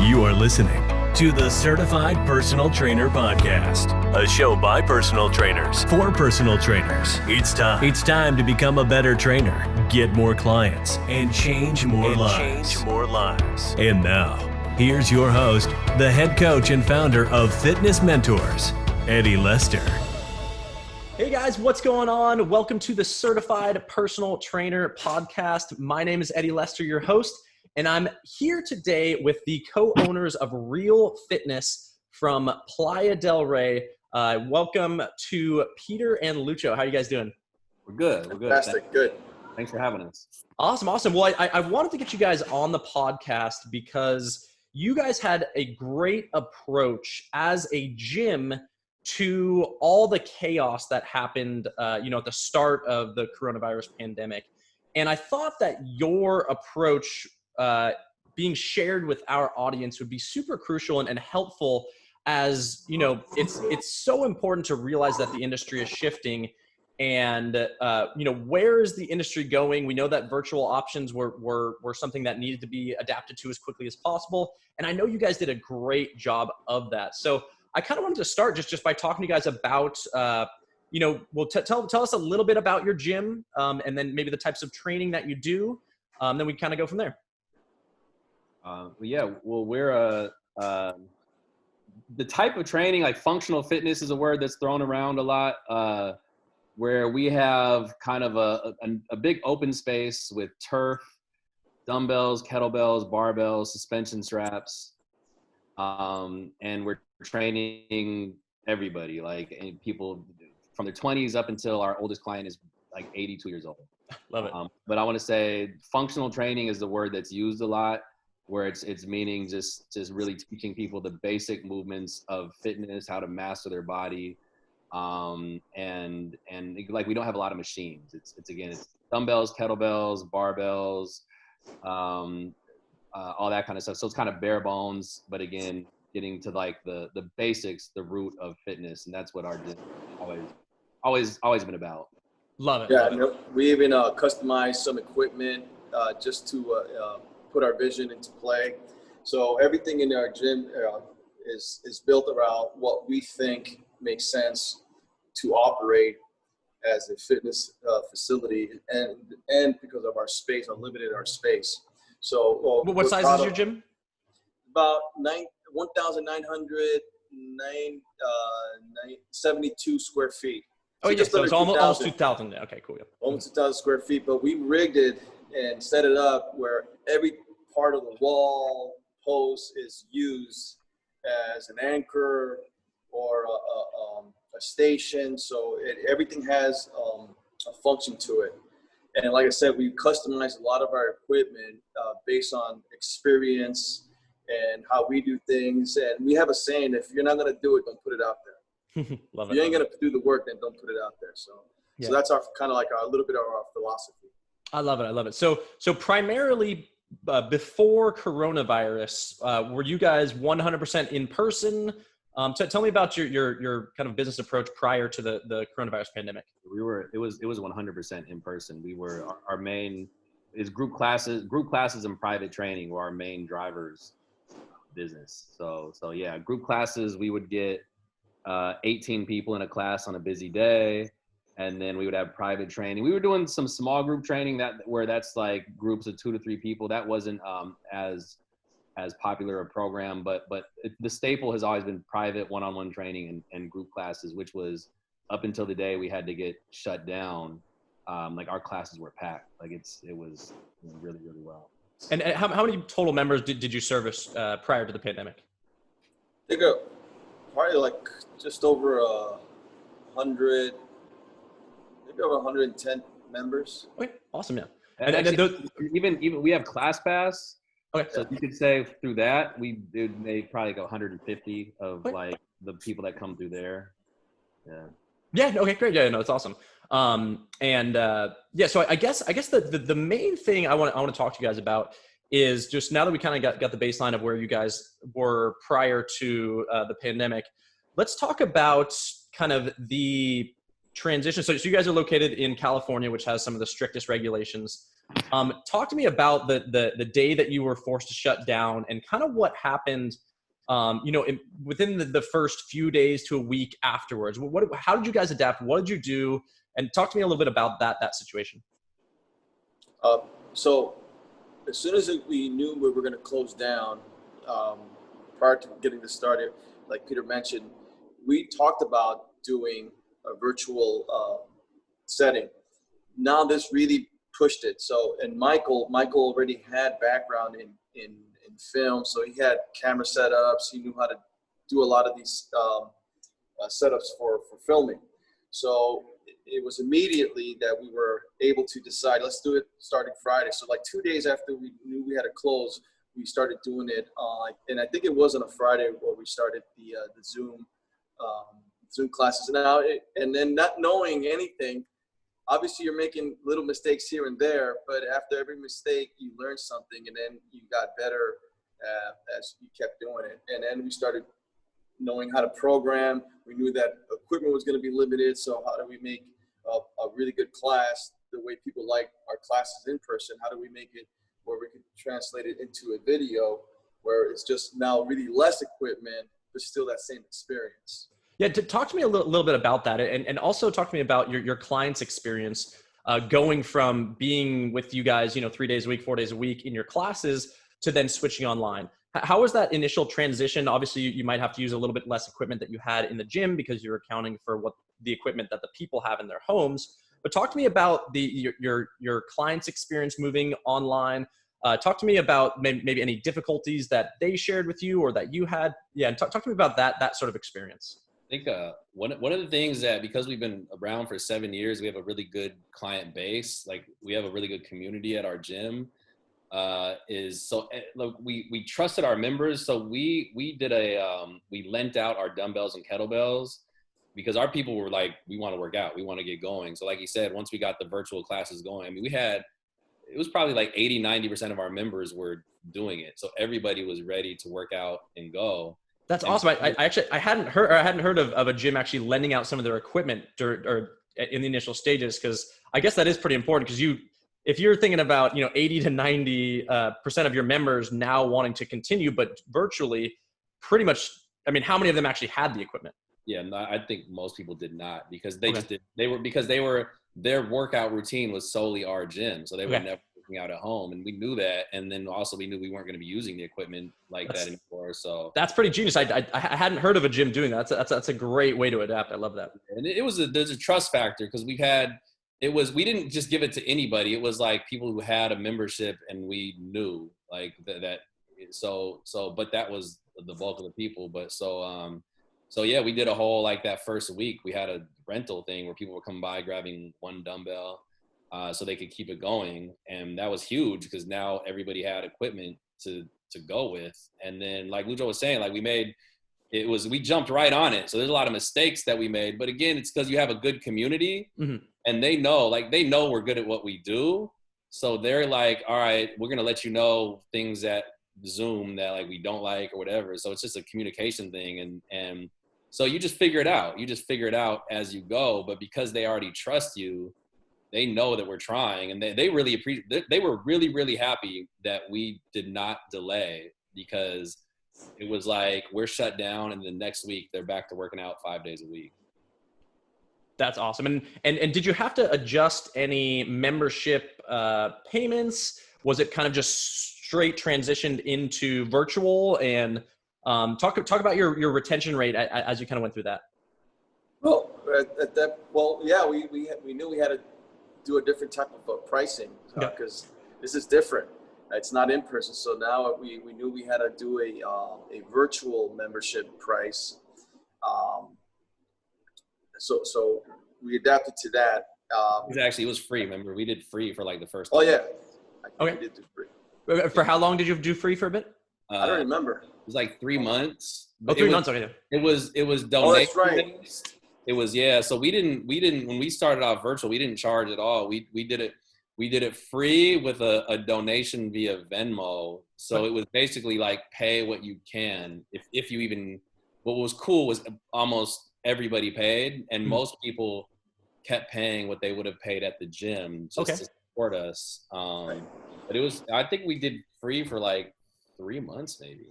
You are listening to the Certified Personal Trainer Podcast, a show by personal trainers for personal trainers. It's time to become a better trainer, get more clients, and change more lives. And now, here's your host, the head coach and founder of Fitness Mentors, Eddie Lester. Hey guys, what's going on? Welcome to the Certified Personal Trainer Podcast. My name is Eddie Lester, your host, and I'm here today with the co-owners of Real Fitness from Playa Del Rey. Welcome to Peter and Lucho. How are you guys doing? We're good. Fantastic. Good. Thanks for having us. Awesome. Well, I wanted to get you guys on the podcast because you guys had a great approach as a gym to all the chaos that happened, at the start of the coronavirus pandemic. And I thought that your approach being shared with our audience would be super crucial and helpful, as, it's so important to realize that the industry is shifting and, where is the industry going? We know that virtual options were something that needed to be adapted to as quickly as possible. And I know you guys did a great job of that. So I kind of wanted to start just by talking to you guys about, tell us a little bit about your gym, and then maybe the types of training that you do. Then we kind of go from there. We're the type of training, like functional fitness is a word that's thrown around a lot, where we have kind of a big open space with turf, dumbbells, kettlebells, barbells, suspension straps. And we're training everybody, and people from their 20s up until our oldest client is like 82 years old. Love it. But I want to say functional training is the word that's used a lot, where it's meaning just really teaching people the basic movements of fitness, how to master their body. And like, we don't have a lot of machines. It's dumbbells, kettlebells, barbells, all that kind of stuff. So it's kind of bare bones, but again, getting to like the basics, the root of fitness. And that's what our gym always been about. Love it. Yeah. We even customized some equipment just to put our vision into play. So everything in our gym is built around what we think makes sense to operate as a fitness facility, and because of our space, our space. So what size is your gym? About 1,972 square feet. So it's almost 2,000. Okay, cool. Yep. Almost 2,000 square feet, but we rigged it and set it up where every part of the wall post is used as an anchor or a station. So everything has a function to it. And like I said, we customized a lot of our equipment based on experience and how we do things. And we have a saying: if you're not going to do it, don't put it out there. Love if you ain't going to do the work, then don't put it out there. So that's our kind of like a little bit of our philosophy. I love it. So primarily before coronavirus, were you guys 100% in person? Tell me about your kind of business approach prior to the coronavirus pandemic. It was 100% in person. We were our main is group classes and private training were our main drivers business. So yeah, group classes, we would get 18 people in a class on a busy day. And then we would have private training. We were doing some small group training where that's like groups of 2 to 3 people. That wasn't as popular a program, but the staple has always been private one-on-one training and group classes, which was up until the day we had to get shut down. Like our classes were packed. Like it was really, really well. And how many total members did you service prior to the pandemic? I think probably like just over 100. Maybe over 110 members. Okay, awesome, yeah. And even we have Class Pass. Okay. So you could say through that we made probably like 150 of like the people that come through there. Yeah. Yeah. Okay. Great. Yeah. No, it's awesome. So I guess the main thing I want to talk to you guys about is just now that we kind of got the baseline of where you guys were prior to the pandemic. Let's talk about kind of the transition. So you guys are located in California, which has some of the strictest regulations Talk to me about the day that you were forced to shut down and kind of what happened, within the first few days to a week afterwards. How did you guys adapt? What did you do? And talk to me a little bit about that situation. So as soon as we knew we were going to close down, prior to getting this started, like Peter mentioned, we talked about doing a virtual setting. Now this really pushed it. So, and Michael already had background in film, so he had camera setups. He knew how to do a lot of these setups for filming. So it was immediately that we were able to decide, let's do it starting Friday. So like 2 days after we knew we had to close, we started doing it and I think it was on a Friday where we started the Zoom classes. Now, and then not knowing anything, obviously you're making little mistakes here and there, but after every mistake, you learn something, and then you got better as you kept doing it. And then we started knowing how to program. We knew that equipment was going to be limited, so how do we make a really good class the way people like our classes in person? How do we make it where we could translate it into a video where it's just now really less equipment, but still that same experience? Yeah, talk to me a little bit about that, and also talk to me about your client's experience going from being with you guys, 3 days a week, 4 days a week in your classes to then switching online. How was that initial transition? Obviously, you might have to use a little bit less equipment that you had in the gym because you're accounting for what the equipment that the people have in their homes. But talk to me about your client's experience moving online. Talk to me about maybe any difficulties that they shared with you or that you had. Yeah, and talk to me about that sort of experience. I think one of the things that, because we've been around for 7 years, we have a really good client base. Like, we have a really good community at our gym. Look, we trusted our members, so we lent out our dumbbells and kettlebells because our people were like, we want to work out, we want to get going. So like you said, once we got the virtual classes going, I mean, it was probably like 80-90% of our members were doing it, so everybody was ready to work out and go. That's awesome. I hadn't heard of a gym actually lending out some of their equipment or in the initial stages, because I guess that is pretty important, because if you're thinking about 80 to 90% of your members now wanting to continue, but virtually, pretty much. I mean, how many of them actually had the equipment? Yeah, no, I think most people did not, because their workout routine was solely our gym, so they were never working out at home, and we knew that. And then also we knew we weren't going to be using the equipment like that anymore. So that's pretty genius. I hadn't heard of a gym doing that. That's a great way to adapt. I love that. And there's a trust factor, because we didn't just give it to anybody. It was like people who had a membership, and we knew like that. But that was the bulk of the people. But so yeah, we did a whole, like, that first week, we had a rental thing where people would come by grabbing one dumbbell so they could keep it going. And that was huge, because now everybody had equipment to go with. And then, like Lujo was saying, like, we jumped right on it. So there's a lot of mistakes that we made. But again, it's because you have a good community, and they know we're good at what we do. So they're like, all right, we're going to let you know things at Zoom that, like, we don't like or whatever. So it's just a communication thing. And so you just figure it out. You just figure it out as you go. But because they already trust you, they know that we're trying, and they really appreciate. They were really, really happy that we did not delay, because it was like, we're shut down, and the next week they're back to working out 5 days a week. That's awesome. And did you have to adjust any membership payments? Was it kind of just straight transitioned into virtual? And talk about your retention rate as you kind of went through that. Well, we knew we had to do a different type of pricing, because this is different. It's not in person. So now we knew we had to do a virtual membership price. So we adapted to that. It was free. Remember, we did free for like the first. Oh yeah. Okay. We did do free. For how long did you do free for a bit? I don't remember. It was like 3 months. Oh, 3 months. Okay. It was donation. Oh, that's right. It was, yeah. So we didn't when we started off virtual, we didn't charge at all. We did it free with a donation via Venmo. So it was basically like, pay what you can. If you even, what was cool was almost everybody paid, and most people kept paying what they would have paid at the gym, just to support us. But it was, I think we did free for like 3 months maybe.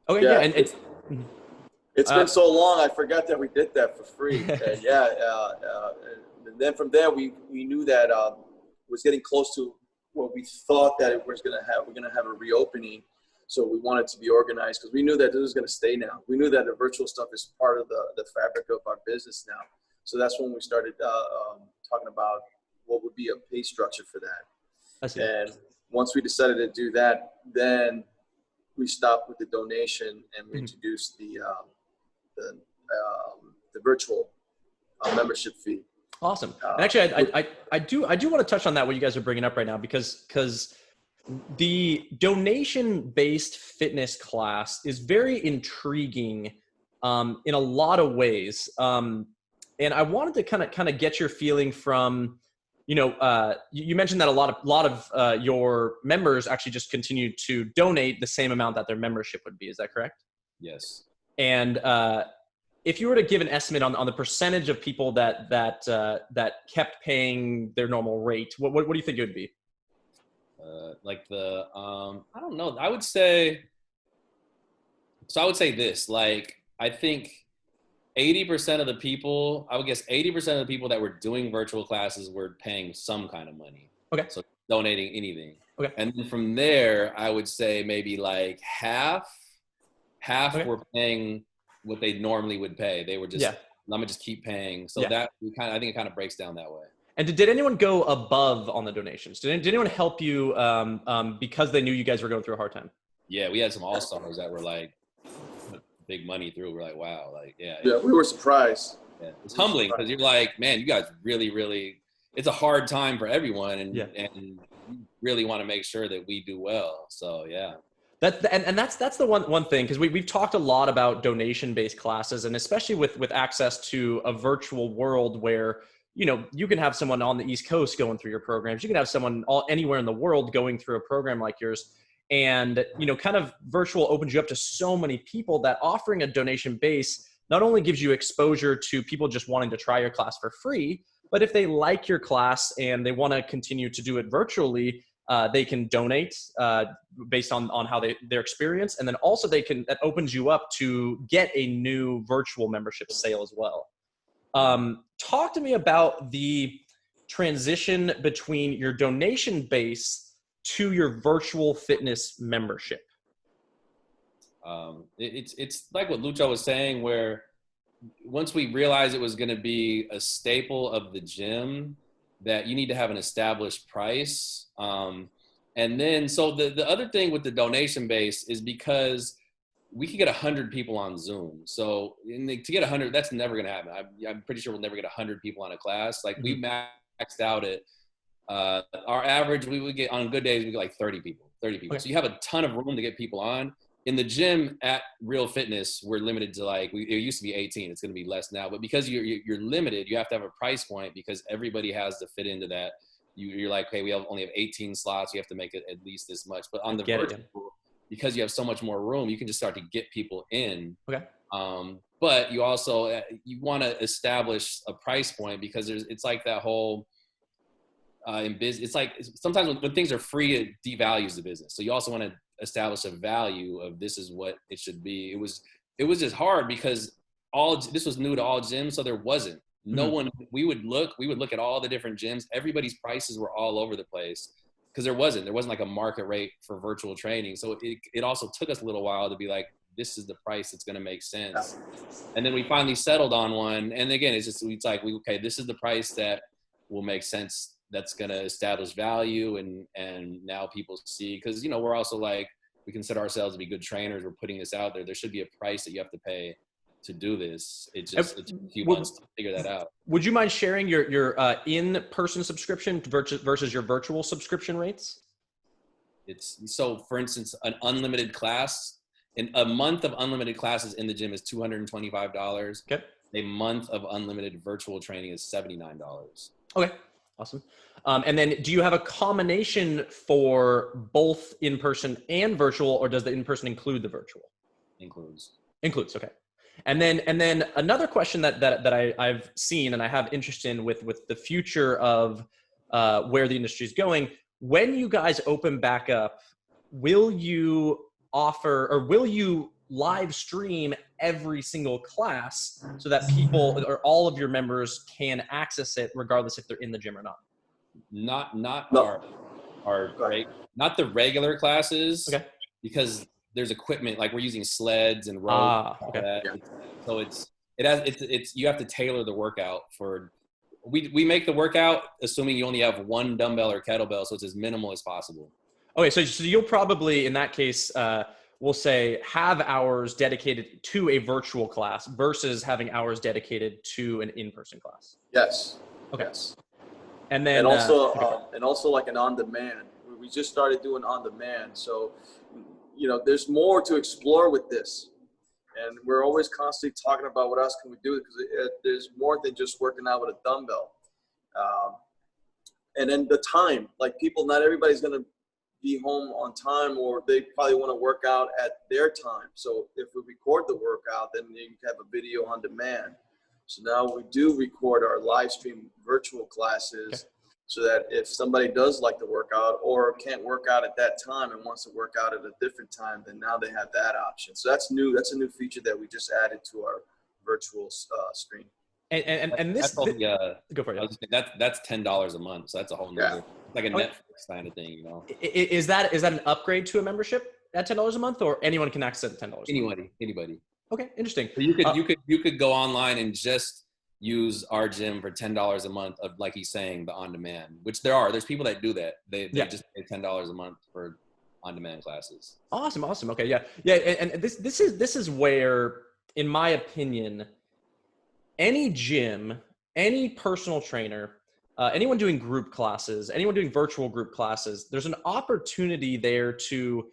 Okay, yeah, and it's been so long, I forgot that we did that for free. And and then from there, we knew that it was getting close to what we thought that it was going to have. We're going to have a reopening. So we wanted to be organized because we knew that this was going to stay now. We knew that the virtual stuff is part of the fabric of our business now. So that's when we started talking about what would be a pay structure for that. I see. And once we decided to do that, then we stopped with the donation and we introduced the virtual membership fee. Awesome. And actually, I do want to touch on that, what you guys are bringing up right now, because the donation-based fitness class is very intriguing in a lot of ways. And I wanted to kind of get your feeling from, you mentioned that a lot of your members actually just continue to donate the same amount that their membership would be. Is that correct? Yes. And if you were to give an estimate on the percentage of people that kept paying their normal rate, what do you think it would be? I don't know. I would say this, like, I think 80% of the people, I would guess 80% of the people that were doing virtual classes were paying some kind of money. Okay. So donating anything. Okay. And then from there, I would say maybe like half Okay. were paying what they normally would pay. They were just, I'm gonna just keep paying. So that I think it kind of breaks down that way. And did anyone go above on the donations? Did anyone help you because they knew you guys were going through a hard time? Yeah, we had some all-stars that were like big money through. We're like, wow, like, yeah, we were surprised. Yeah, it's humbling because you're like, man, you guys really, it's a hard time for everyone, and you really want to make sure that we do well. So yeah. That's the one thing, because we've talked a lot about donation-based classes, and especially with access to a virtual world where you can have someone on the East Coast going through your programs. You can have someone anywhere in the world going through a program like yours. And, kind of virtual opens you up to so many people that offering a donation base not only gives you exposure to people just wanting to try your class for free, but if they like your class and they want to continue to do it virtually, they can donate based on how their experience. And then also that opens you up to get a new virtual membership sale as well. Talk to me about the transition between your donation base to your virtual fitness membership. It's like what Lucho was saying, where once we realized it was going to be a staple of the gym, that you need to have an established price. And then, so the other thing with the donation base is because we could get 100 people on Zoom. So to get 100, that's never going to happen. I'm pretty sure we'll never get 100 people on a class. Like we maxed out at our average, we would get on good days, we get like 30 people. Okay. So you have a ton of room to get people on. In the gym at Real Fitness, we're limited to it used to be 18. It's going to be less now, but because you're limited, you have to have a price point because everybody has to fit into that. You're like, hey, only have 18 slots. You have to make it at least this much. But on the virtual, because you have so much more room, you can just start to get people in. Okay. But you also, you want to establish a price point because it's like that whole, in business, it's like sometimes when things are free, it devalues the business. So you also want to establish a value of this is what it should be. It was just hard because this was new to all gyms. So there wasn't no one, we would look at all the different gyms. Everybody's prices were all over the place because there wasn't like a market rate for virtual training. So it also took us a little while to be like, this is the price that's going to make sense. And then we finally settled on one. And again, it's like, okay, this is the price that will make sense. That's going to establish value. And now people see, because, we're also like, we consider ourselves to be good trainers. We're putting this out there. There should be a price that you have to pay to do this. It took a few months to figure that out. Would you mind sharing your in-person subscription versus your virtual subscription rates? So for instance, an unlimited class, in a month of unlimited classes in the gym is $225. Okay. A month of unlimited virtual training is $79. Okay. Awesome. And then do you have a combination for both in-person and virtual, or does the in-person include the virtual? Includes. Okay. And then another question that I've seen and I have interest in with the future of where the industry is going. When you guys open back up, will you offer, or will you live stream every single class so that people or all of your members can access it regardless if they're in the gym or not? Not No. not the regular classes. Okay. Because there's equipment, like we're using sleds and ropes. Okay. So you have to tailor the workout for. We make the workout assuming you only have one dumbbell or kettlebell, so it's as minimal as possible. Okay, so you'll probably, in that case, we'll say have hours dedicated to a virtual class versus having hours dedicated to an in-person class. Yes. Okay. Yes. And then And also like an on-demand. We just started doing on-demand. So, there's more to explore with this. And we're always constantly talking about what else can we do, because there's more than just working out with a dumbbell. And then the time, like not everybody's going to be home on time, or they probably want to work out at their time. So if we record the workout, then you can have a video on demand. So now we do record our live stream virtual classes, so that if somebody does like to work out or can't work out at that time and wants to work out at a different time, then now they have that option. So that's new. That's a new feature that we just added to our virtual stream. And this, go for it. That's $10 a month. So that's a whole nother, like a Netflix kind of thing, Is that an upgrade to a membership at $10 a month, or anyone can access it at $10? Anybody. Okay, interesting. So you could go online and just use our gym for $10 a month of, like he's saying, the on-demand, which there's people that do that. They just pay $10 a month for on-demand classes. Awesome. Okay. Yeah. And this is where, in my opinion, any gym, any personal trainer, anyone doing group classes, anyone doing virtual group classes, there's an opportunity there to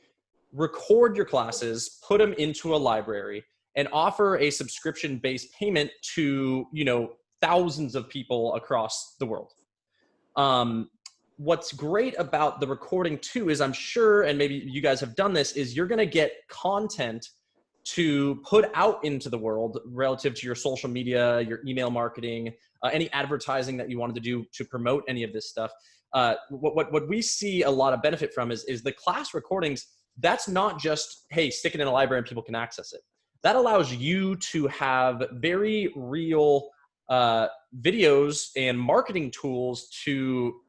record your classes, put them into a library, and offer a subscription-based payment to, thousands of people across the world. What's great about the recording too is, I'm sure, and maybe you guys have done this, is you're going to get content to put out into the world relative to your social media, your email marketing, any advertising that you wanted to do to promote any of this stuff. What we see a lot of benefit from is the class recordings. That's not just, hey, stick it in a library and people can access it. That allows you to have very real videos and marketing tools to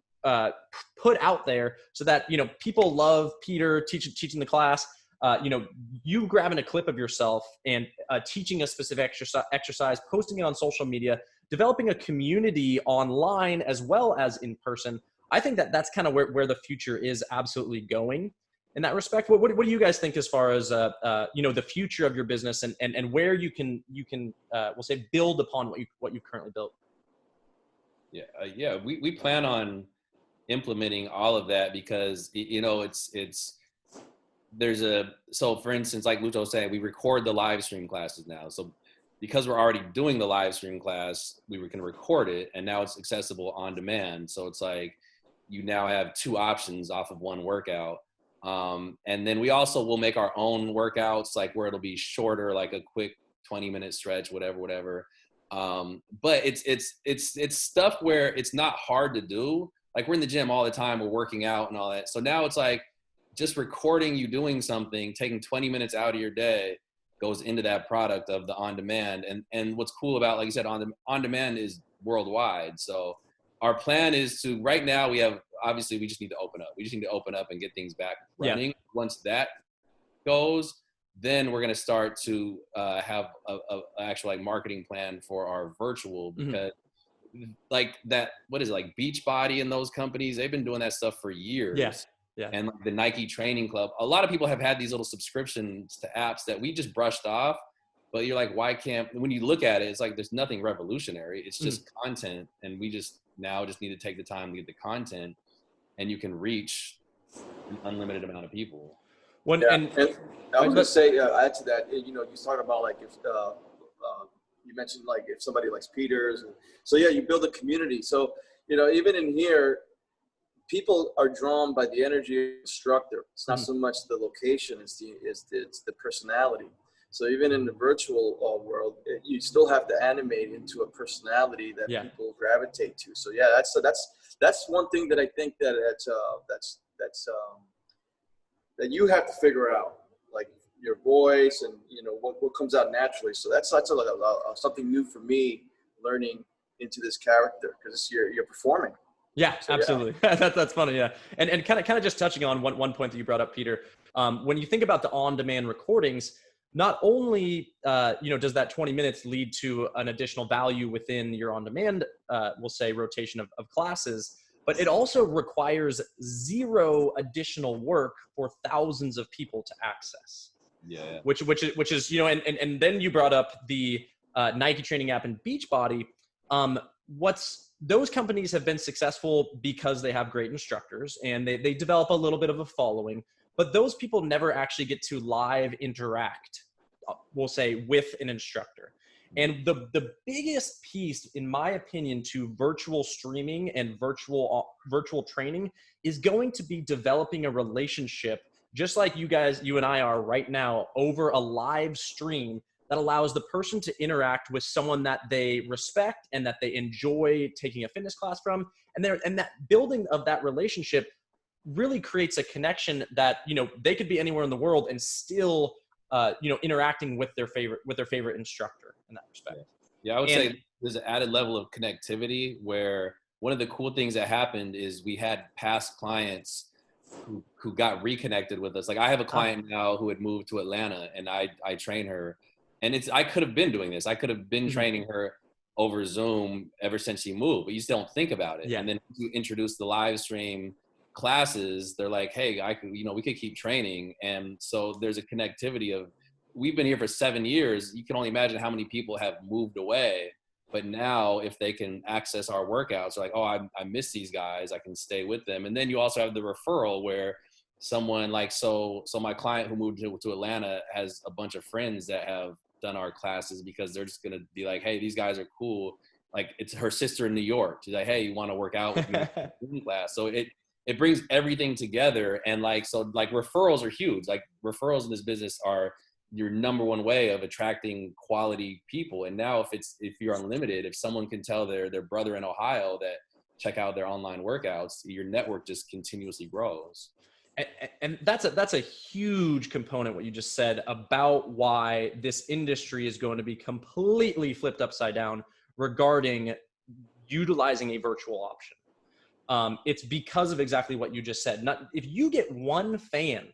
put out there, so that people love Peter teaching the class. You grabbing a clip of yourself and teaching a specific exercise, posting it on social media, developing a community online as well as in person. I think that's kind of where the future is absolutely going. In that respect, what do you guys think as far as the future of your business and where you can we'll say build upon what you've currently built? We plan on implementing all of that, because so for instance, like Lucho was saying, we record the live stream classes now. So because we're already doing the live stream class, we can record it, and now it's accessible on demand. So it's like you now have two options off of one workout. And then we also will make our own workouts, like where it'll be shorter, like a quick 20-minute stretch, whatever. But it's stuff where it's not hard to do. Like we're in the gym all the time, we're working out and all that. So now it's like just recording you doing something, taking 20 minutes out of your day goes into that product of the on-demand. And what's cool about, like you said, on-demand is worldwide. So our plan is to, right now we just need to open up. We just need to open up and get things back running. Yeah. Once that goes, then we're going to start to have a actual like marketing plan for our virtual, because like that, what is it, like Beachbody and those companies, they've been doing that stuff for years. Yes. Yeah. And like the Nike Training Club, a lot of people have had these little subscriptions to apps that we just brushed off. But you're like, why can't, when you look at it, it's like there's nothing revolutionary. It's just content. And we just need to take the time to get the content, and you can reach an unlimited amount of people. And I was going to say, add to that, you talk about like if you mentioned like if somebody likes Peters. So yeah, you build a community. So, even in here, people are drawn by the energy of the instructor. It's not so much the location, it's the personality. So even in the virtual world, you still have to animate into a personality that people gravitate to. So yeah, that's one thing that I think that that you have to figure out, like your voice and what comes out naturally. So that's something new for me, learning into this character, because you're performing. Yeah, So, absolutely. That's funny. Yeah. And kind of just touching on one point that you brought up, Peter, when you think about the on-demand recordings, not only, does that 20 minutes lead to an additional value within your on-demand, we'll say rotation of classes, but it also requires zero additional work for thousands of people to access. Yeah. Which is, and then you brought up the Nike training app and Beachbody. Those companies have been successful because they have great instructors and they develop a little bit of a following, but those people never actually get to live interact, we'll say, with an instructor. And the biggest piece, in my opinion, to virtual streaming and virtual training is going to be developing a relationship, just like you and I are right now, over a live stream that allows the person to interact with someone that they respect and that they enjoy taking a fitness class from. And that building of that relationship really creates a connection that, they could be anywhere in the world and still, interacting with their favorite instructor in that respect. Yeah, I would say there's an added level of connectivity where one of the cool things that happened is we had past clients who got reconnected with us. Like I have a client now who had moved to Atlanta, and I train her. And I could have been doing this. I could have been training her over Zoom ever since she moved, but you still don't think about it. Yeah. And then you introduce the live stream classes, they're like, hey, we could keep training. And so there's a connectivity of, we've been here for 7 years. You can only imagine how many people have moved away. But now if they can access our workouts, they're like, oh, I miss these guys. I can stay with them. And then you also have the referral where someone like, so my client who moved to Atlanta has a bunch of friends that have done our classes because they're just going to be like, hey, these guys are cool. Like it's her sister in New York. She's like, hey, you want to work out with me in class? So it brings everything together. And so referrals are huge. Like referrals in this business are your number one way of attracting quality people. And now if you're unlimited, if someone can tell their brother in Ohio that check out their online workouts, your network just continuously grows. And that's a huge component, what you just said, about why this industry is going to be completely flipped upside down regarding utilizing a virtual option. It's because of exactly what you just said. If you get one fan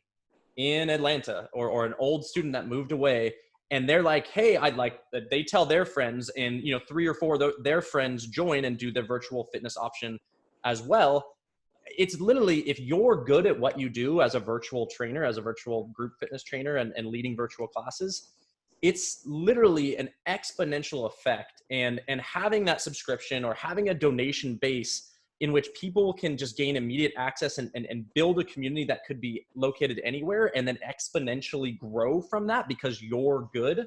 in Atlanta or an old student that moved away, and they're like, hey, they tell their friends, and 3 or 4 of their friends join and do the virtual fitness option as well. It's literally, if you're good at what you do as a virtual trainer, as a virtual group fitness trainer and leading virtual classes, it's literally an exponential effect. And having that subscription or having a donation base in which people can just gain immediate access and build a community that could be located anywhere and then exponentially grow from that because you're good,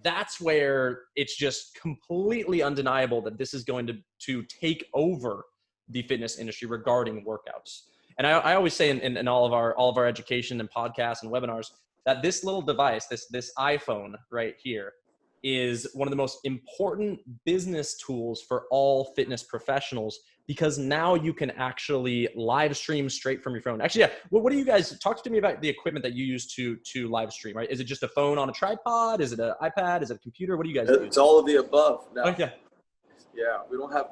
that's where it's just completely undeniable that this is going to take over the fitness industry regarding workouts. And I always say in all of our education and podcasts and webinars that this little device, this iPhone right here, is one of the most important business tools for all fitness professionals, because now you can actually live stream straight from your phone. Actually, yeah. What do you guys talk to me about the equipment that you use to live stream? Right? Is it just a phone on a tripod? Is it an iPad? Is it a computer? What do you guys do? It's all of the above. Now. Okay. Yeah, we don't have,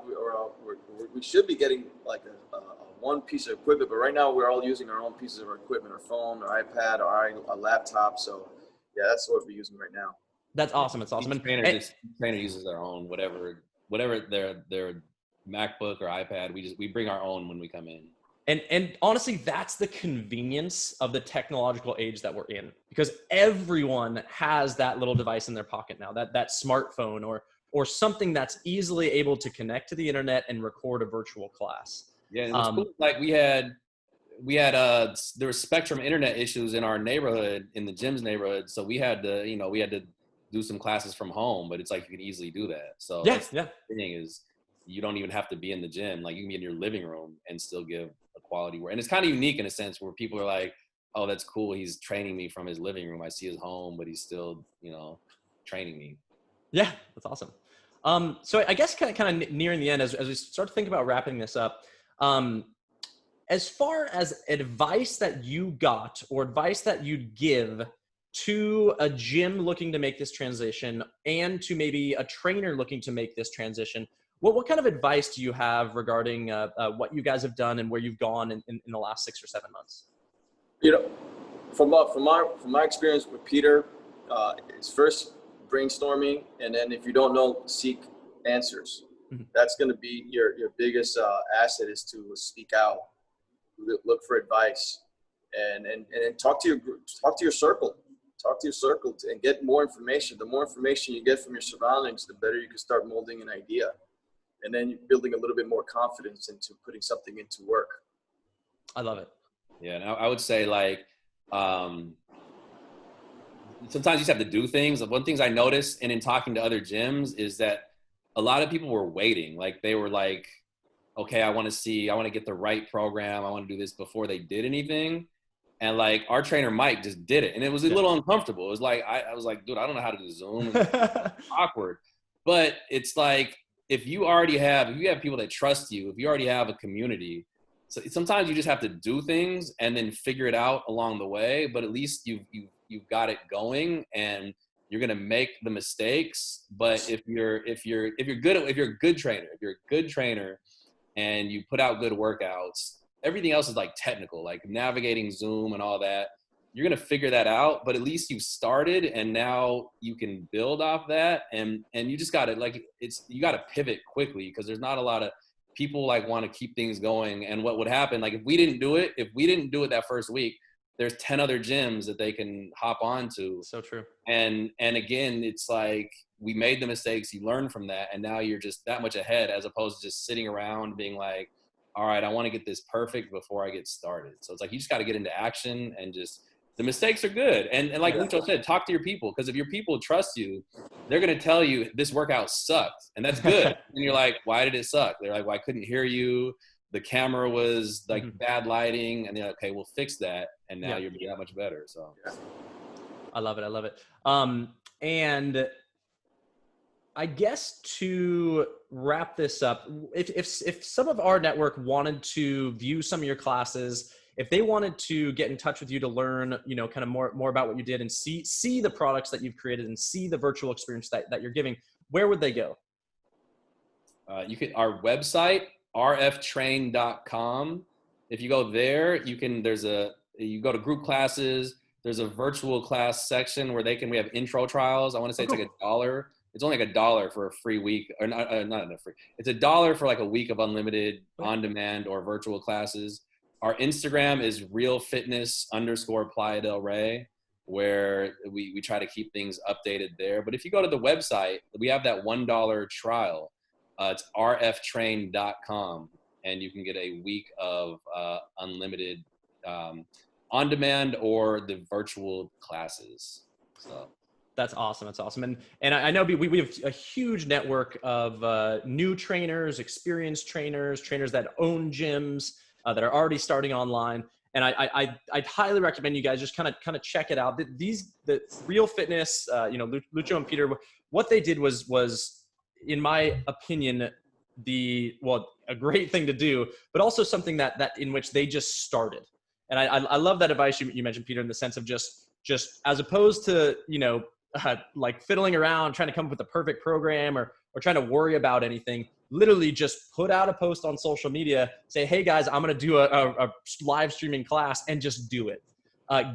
we should be getting like a one piece of equipment, but right now we're all using our own pieces of our equipment, our phone, our iPad, our laptop. So yeah, that's what we're using right now. That's awesome. It's awesome. Each trainer uses their own, whatever their MacBook or iPad. We bring our own when we come in. And honestly, that's the convenience of the technological age that we're in, because everyone has that little device in their pocket now, that smartphone or something that's easily able to connect to the internet and record a virtual class. Yeah, and it's cool. Like there was Spectrum internet issues in our neighborhood, in the gym's neighborhood, so we had to do some classes from home, but it's like you can easily do that. So yeah. The thing is, you don't even have to be in the gym. Like you can be in your living room and still give a quality work. And it's kind of unique in a sense where people are like, oh, that's cool. He's training me from his living room. I see his home, but he's still, training me. Yeah, that's awesome. So I guess kind of nearing the end, as we start to think about wrapping this up, As far as advice that you got or advice that you'd give to a gym looking to make this transition and to maybe a trainer looking to make this transition, what kind of advice do you have regarding what you guys have done and where you've gone in the last 6 or 7 months? You know, from my experience with Peter, it's first brainstorming, and then if you don't know, seek answers. Mm-hmm. That's going to be your biggest asset, is to speak out, look for advice, and talk to your circle. Talk to your circle and get more information. The more information you get from your surroundings, the better you can start molding an idea. And then you're building a little bit more confidence into putting something into work. I love it. Yeah, and I would say, like, sometimes you just have to do things. One of the things I noticed and in talking to other gyms is that a lot of people were waiting. Like, they were like, okay, I want to get the right program. I want to do this before they did anything. And like, our trainer Mike just did it, and it was a little uncomfortable. It was like, I was like, dude, I don't know how to do Zoom. It's awkward. But it's like, if you have people that trust you, if you already have a community, so sometimes you just have to do things and then figure it out along the way. But at least you've got it going, and you're gonna make the mistakes. But if you're a good trainer and you put out good workouts, everything else is like technical, like navigating Zoom and all that. You're going to figure that out, but at least you started, and now you can build off that. And you just got to you got to pivot quickly, because there's not a lot of people like want to keep things going. And what would happen, like, if we didn't do it that first week, there's 10 other gyms that they can hop onto. So true. And again, it's like, we made the mistakes, you learn from that, and now you're just that much ahead, as opposed to just sitting around being like, all right, I want to get this perfect before I get started. So it's like, you just got to get into action, and just, the mistakes are good. And like Lucho said, talk to your people, because if your people trust you, they're going to tell you this workout sucked, and that's good. And you're like, why did it suck? They're like, well, I couldn't hear you. The camera was like bad lighting. And they're like, okay, we'll fix that. And now you're that much better. So I love it. I love it. And I guess to wrap this up, if some of our network wanted to view some of your classes, if they wanted to get in touch with you to learn, kind of more about what you did and see the products that you've created and see the virtual experience that you're giving, where would they go? Our website, rftrain.com. If you go there, you go to group classes. There's a virtual class section where we have intro trials. I want to say it's like $1. It's only like $1 for a free week, or not enough free. It's $1 for like a week of unlimited on-demand or virtual classes. Our Instagram is realfitness_Playa Del Rey, where we try to keep things updated there. But if you go to the website, we have that $1 trial. It's rftrain.com, and you can get a week of unlimited on-demand or the virtual classes. So. That's awesome. That's awesome. And I know we have a huge network of new trainers, experienced trainers that own gyms that are already starting online. And I'd highly recommend you guys just kind of check it out. The Real Fitness, Lucho and Peter, what they did was, in my opinion, a great thing to do, but also something that in which they just started. And I love that advice you mentioned, Peter, in the sense of just as opposed to, like fiddling around, trying to come up with the perfect program or trying to worry about anything, literally just put out a post on social media, say, hey guys, I'm going to do a live streaming class, and just do it.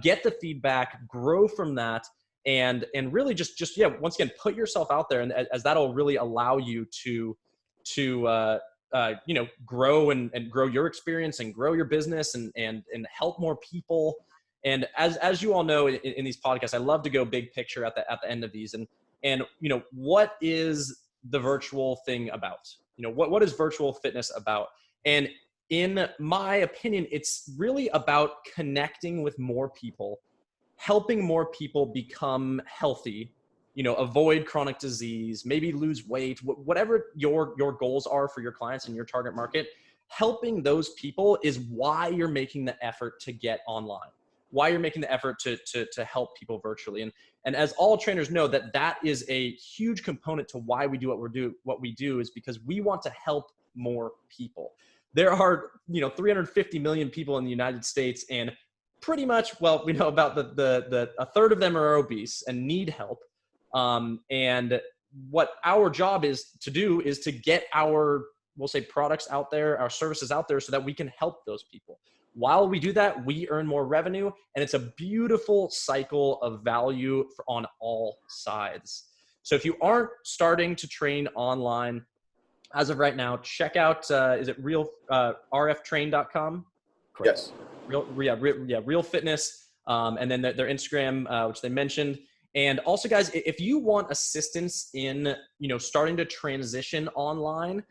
Get the feedback, grow from that. And really just once again, put yourself out there, and as that'll really allow you to grow and grow your experience and grow your business and help more people. And as you all know, in these podcasts, I love to go big picture at the end of these. And what is the virtual thing about? What is virtual fitness about? And in my opinion, it's really about connecting with more people, helping more people become healthy, avoid chronic disease, maybe lose weight, whatever your goals are for your clients and your target market. Helping those people is why you're making the effort to get online, why you're making the effort to help people virtually. And as all trainers know, that is a huge component to why we do what we do is because we want to help more people. there are, 350 million people in the United States, and pretty much, well, we know about a third of them are obese and need help. And what our job is to do is to get our, we'll say, products out there, our services out there, so that we can help those people. While we do that, we earn more revenue, and it's a beautiful cycle of value on all sides. So if you aren't starting to train online as of right now, check out, is it rftrain.com? Yes. Real Fitness, and then their Instagram, which they mentioned. And also, guys, if you want assistance in, starting to transition online,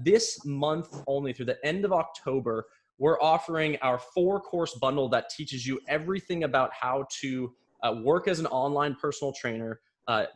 this month only through the end of October, we're offering our 4-course bundle that teaches you everything about how to work as an online personal trainer.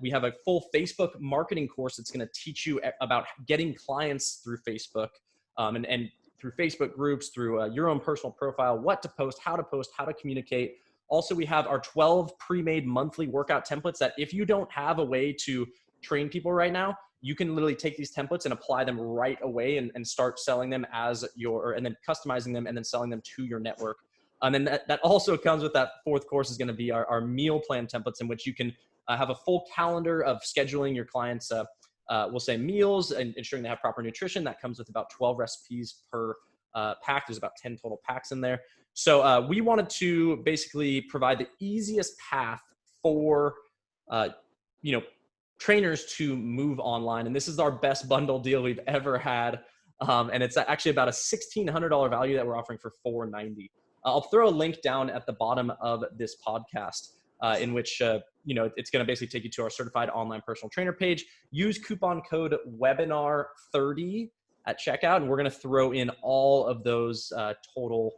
We have a full Facebook marketing course that's going to teach you about getting clients through Facebook, and through Facebook groups, through your own personal profile, what to post, how to communicate. Also, we have our 12 pre-made monthly workout templates that if you don't have a way to train people right now, you can literally take these templates and apply them right away and start selling them and then customizing them and then selling them to your network. And then that also comes with that 4th course is going to be our meal plan templates, in which you can have a full calendar of scheduling your clients, we'll say, meals and ensuring they have proper nutrition. That comes with about 12 recipes per pack. There's about 10 total packs in there. So we wanted to basically provide the easiest path for, trainers to move online. And this is our best bundle deal we've ever had. And it's actually about a $1,600 value that we're offering for $490. I'll throw a link down at the bottom of this podcast, in which, it's going to basically take you to our certified online personal trainer page. Use coupon code webinar30 at checkout, and we're going to throw in all of those total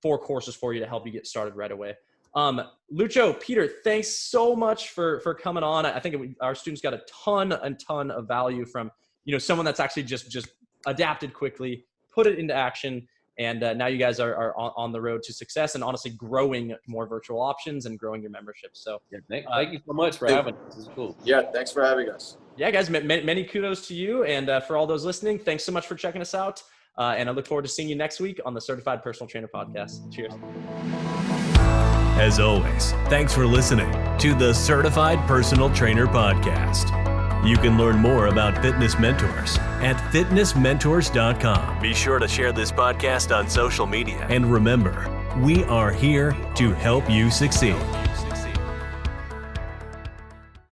4 courses for you to help you get started right away. Lucho, Peter, thanks so much for coming on. I think our students got a ton of value from, someone that's actually just adapted quickly, put it into action. And now you guys are on the road to success and honestly growing more virtual options and growing your membership. So thank you so much for having us. This is cool. Yeah, thanks for having us. Yeah, guys, many kudos to you. And for all those listening, thanks so much for checking us out. And I look forward to seeing you next week on the Certified Personal Trainer Podcast. Cheers. As always, thanks for listening to the Certified Personal Trainer Podcast. You can learn more about fitness mentors at fitnessmentors.com. Be sure to share this podcast on social media. And remember, we are here to help you succeed.